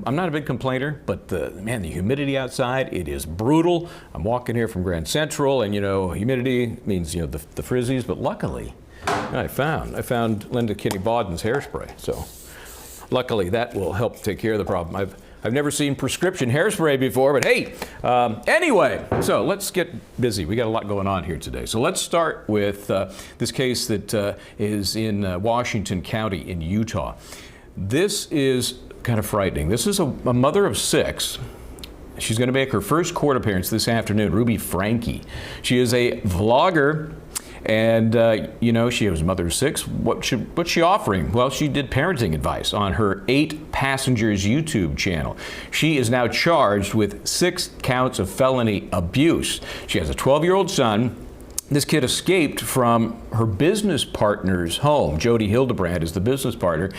I'm not a big complainer, but man, the humidity outside, it is brutal. I'm walking here from Grand Central, and humidity means the frizzies. But luckily, I found Linda Kinney Bawden's hairspray. So luckily, that will help take care of the problem. I've never seen prescription hairspray before, but hey, anyway, so let's get busy. We got a lot going on here today. So let's start with this case that is in Washington County in Utah. This is kind of frightening. This is a mother of 6. She's going to make her first court appearance this afternoon, Ruby Franke. She is a vlogger. And, she was a mother of 6. What's she offering? Well, she did parenting advice on her 8 Passengers YouTube channel. She is now charged with 6 counts of felony abuse. She has a 12-year-old son. This kid escaped from her business partner's home. Jodi Hildebrandt is the business partner.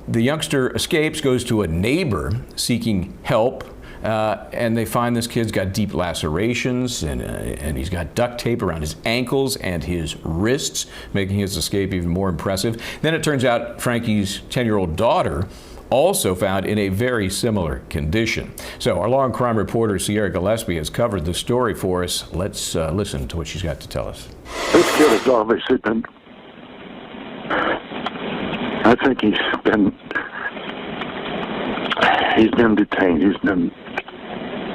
The youngster escapes, goes to a neighbor seeking help. And they find this kid's got deep lacerations, and he's got duct tape around his ankles and his wrists, making his escape even more impressive. Then it turns out Frankie's 10-year-old daughter also found in a very similar condition. So our Law&Crime reporter Sierra Gillespie has covered the story for us. Let's listen to what she's got to tell us. This kid has obviously been, I think he's been detained.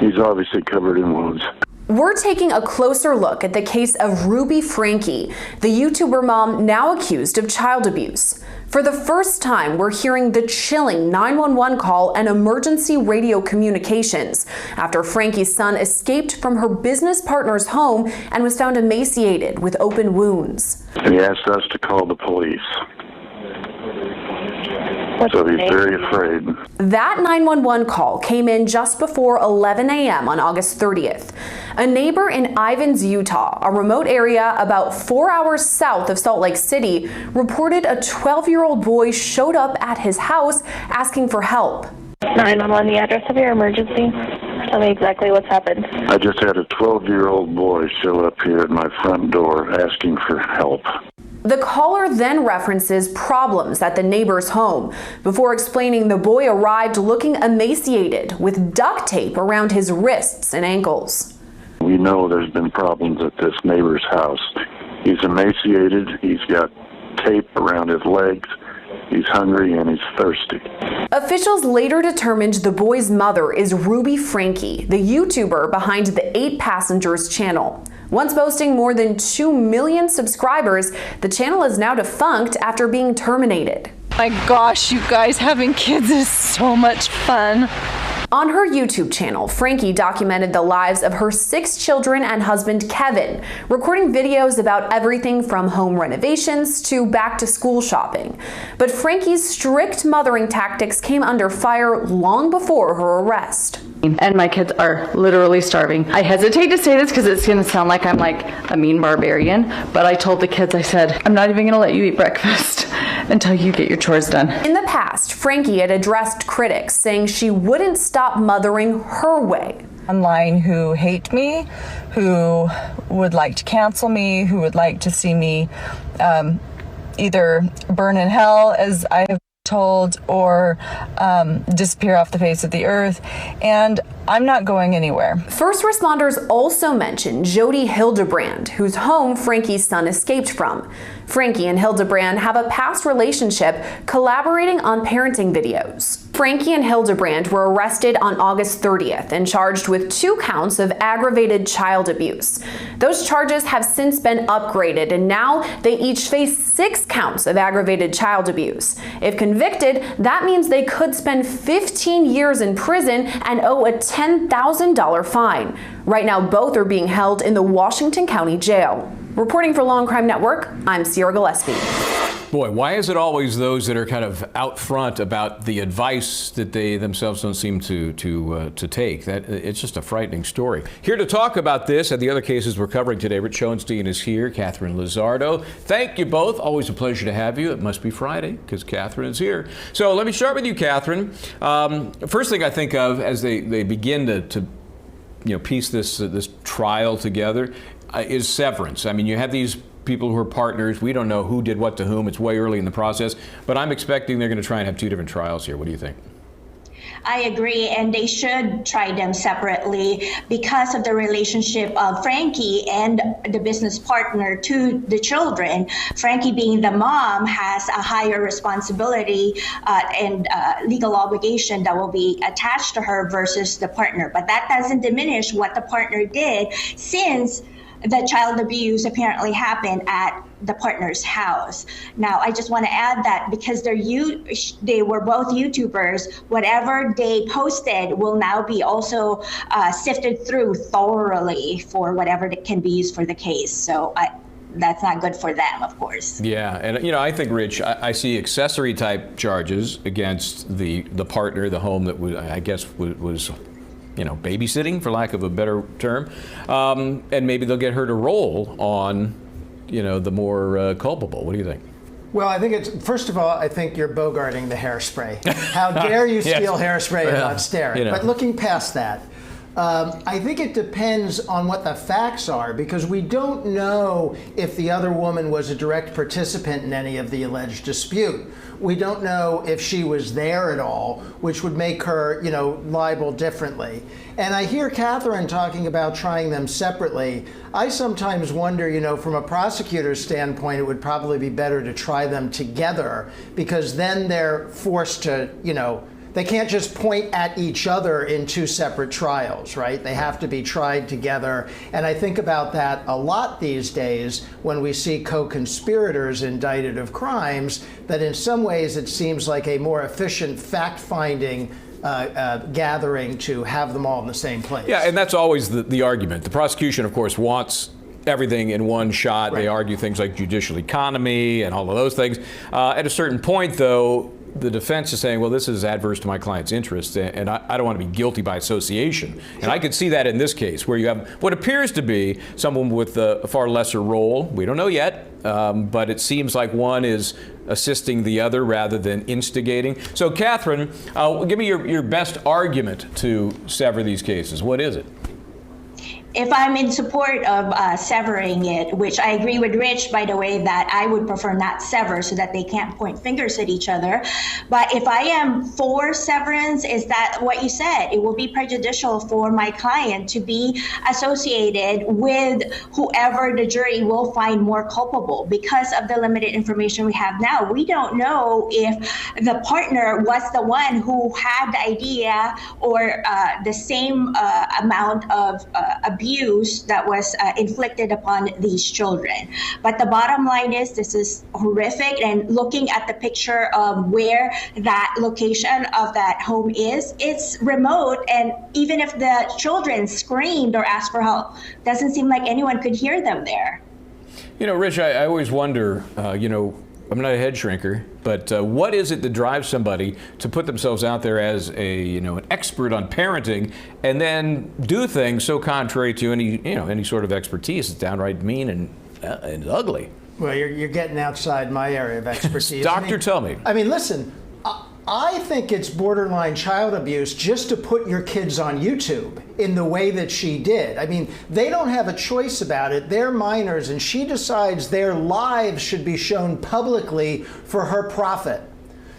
He's obviously covered in wounds. We're taking a closer look at the case of Ruby Franke, the YouTuber mom now accused of child abuse. For the first time, we're hearing the chilling 911 call and emergency radio communications after Frankie's son escaped from her business partner's home and was found emaciated with open wounds. He asked us to call the police. So he's very afraid. That 911 call came in just before 11 a.m. on August 30th. A neighbor in Ivins, Utah, a remote area about 4 hours south of Salt Lake City, reported a 12-year-old boy showed up at his house asking for help. 911, the address of your emergency. Tell me exactly what's happened. I just had a 12-year-old boy show up here at my front door asking for help. The caller then references problems at the neighbor's home before explaining the boy arrived looking emaciated with duct tape around his wrists and ankles. We know there's been problems at this neighbor's house. He's emaciated, he's got tape around his legs, he's hungry, and he's thirsty. Officials later determined the boy's mother is Ruby Franke, the YouTuber behind the 8 Passengers channel. Once boasting more than 2 million subscribers, the channel is now defunct after being terminated. My gosh, you guys, having kids is so much fun. On her YouTube channel, Frankie documented the lives of her 6 children and husband, Kevin, recording videos about everything from home renovations to back-to-school shopping. But Frankie's strict mothering tactics came under fire long before her arrest. And my kids are literally starving. I hesitate to say this because it's going to sound like I'm like a mean barbarian, but I told the kids, I said, I'm not even going to let you eat breakfast until you get your chores done. In the past, Frankie had addressed critics, saying she wouldn't stop mothering her way. Online who hate me, who would like to cancel me, who would like to see me either burn in hell, as I have told, or disappear off the face of the earth, and I'm not going anywhere. First responders also mentioned Jodi Hildebrandt, whose home Frankie's son escaped from. Frankie and Hildebrant have a past relationship, collaborating on parenting videos. Frankie and Hildebrant were arrested on August 30th and charged with 2 counts of aggravated child abuse. Those charges have since been upgraded, and now they each face 6 counts of aggravated child abuse. If convicted, that means they could spend 15 years in prison and owe a $10,000 fine. Right now, both are being held in the Washington County Jail. Reporting for Law&Crime Network, I'm Sierra Gillespie. Boy, why is it always those that are kind of out front about the advice that they themselves don't seem to take? It's just a frightening story. Here to talk about this and the other cases we're covering today, Rich Schoenstein is here, Catherine Lizardo. Thank you both. Always a pleasure to have you. It must be Friday because Catherine is here. So let me start with you, Catherine. First thing I think of as they begin to piece this trial together is severance. I mean, you have these people who are partners. We don't know who did what to whom. It's way early in the process, but I'm expecting they're going to try and have 2 different trials here. What do you think? I agree, and they should try them separately because of the relationship of Frankie and the business partner to the children. Frankie, being the mom, has a higher responsibility and legal obligation that will be attached to her versus the partner. But that doesn't diminish what the partner did, since the child abuse apparently happened at the partner's house. Now, I just want to add that because they were both YouTubers, whatever they posted will now be also sifted through thoroughly for whatever that can be used for the case. So that's not good for them, of course. Yeah, and I think, Rich, I see accessory type charges against the partner, the home that I guess was babysitting, for lack of a better term, and maybe they'll get her to roll on, the more culpable. What do you think? Well, I think first of all, I think you're bogarting the hairspray. How dare you steal hairspray and not stare it? But looking past that, I think it depends on what the facts are, because we don't know if the other woman was a direct participant in any of the alleged dispute. We don't know if she was there at all, which would make her, liable differently. And I hear Catherine talking about trying them separately. I sometimes wonder, from a prosecutor's standpoint, it would probably be better to try them together, because then they're forced to, they can't just point at each other in two separate trials, right? They have to be tried together. And I think about that a lot these days when we see co-conspirators indicted of crimes, that in some ways it seems like a more efficient fact-finding gathering to have them all in the same place. Yeah, and that's always the argument. The prosecution, of course, wants everything in one shot. Right. They argue things like judicial economy and all of those things. At a certain point, though, the defense is saying, well, this is adverse to my client's interest, and I don't want to be guilty by association. And I could see that in this case, where you have what appears to be someone with a far lesser role. We don't know yet, but it seems like one is assisting the other rather than instigating. So, Catherine, give me your best argument to sever these cases. What is it? If I'm in support of severing it, which I agree with Rich, by the way, that I would prefer not sever so that they can't point fingers at each other. But if I am for severance, is that what you said? It will be prejudicial for my client to be associated with whoever the jury will find more culpable. Because of the limited information we have now, we don't know if the partner was the one who had the idea or the same amount of abuse that was inflicted upon these children. But the bottom line is, this is horrific, and looking at the picture of where that location of that home is, it's remote, and even if the children screamed or asked for help, doesn't seem like anyone could hear them there. Rich, I always wonder, I'm not a head shrinker, but what is it that drives somebody to put themselves out there as an expert on parenting and then do things so contrary to any sort of expertise? It's downright mean and ugly. Well, you're getting outside my area of expertise. Doctor, tell me. I mean, listen, I think it's borderline child abuse just to put your kids on YouTube in the way that she did. I mean, they don't have a choice about it. They're minors, and she decides their lives should be shown publicly for her profit.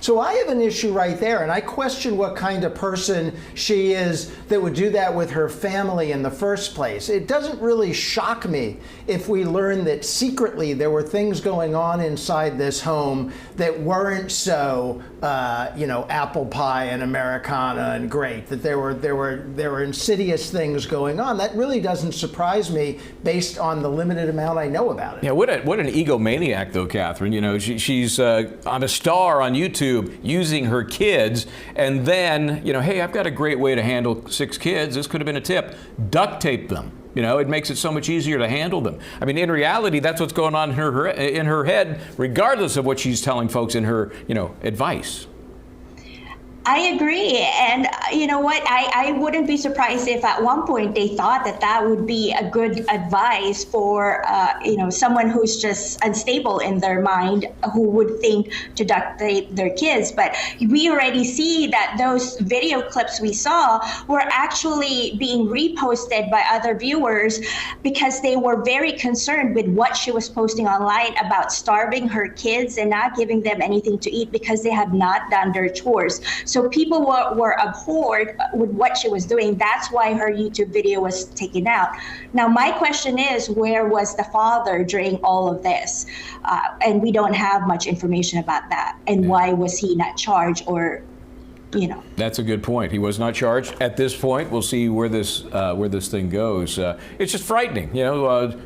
So I have an issue right there, and I question what kind of person she is that would do that with her family in the first place. It doesn't really shock me if we learn that secretly there were things going on inside this home that weren't so, apple pie and Americana and great, that there were insidious things going on. That really doesn't surprise me based on the limited amount I know about it. Yeah, what an egomaniac, though, Catherine. She's on a star on YouTube using her kids, and then, hey, I've got a great way to handle 6 kids. This could have been a tip. Duct tape them. It makes it so much easier to handle them. I mean, in reality, that's what's going on in her head, regardless of what she's telling folks in her, advice. I agree. And, you know what? I wouldn't be surprised if at one point they thought that that would be a good advice for, someone who's just unstable in their mind, who would think to duct tape their kids. But we already see that those video clips we saw were actually being reposted by other viewers because they were very concerned with what she was posting online about starving her kids and not giving them anything to eat because they have not done their chores. So people were abhorred with what she was doing. That's why her YouTube video was taken out. Now, my question is, where was the father during all of this? And we don't have much information about that. And why was he not charged or, That's a good point. He was not charged at this point. We'll see where this thing goes. It's just frightening.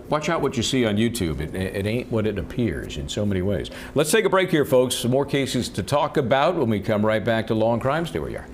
Watch out what you see on YouTube. It ain't what it appears in so many ways. Let's take a break here, folks. Some more cases to talk about when we come right back to Law and Crime. Stay where you are.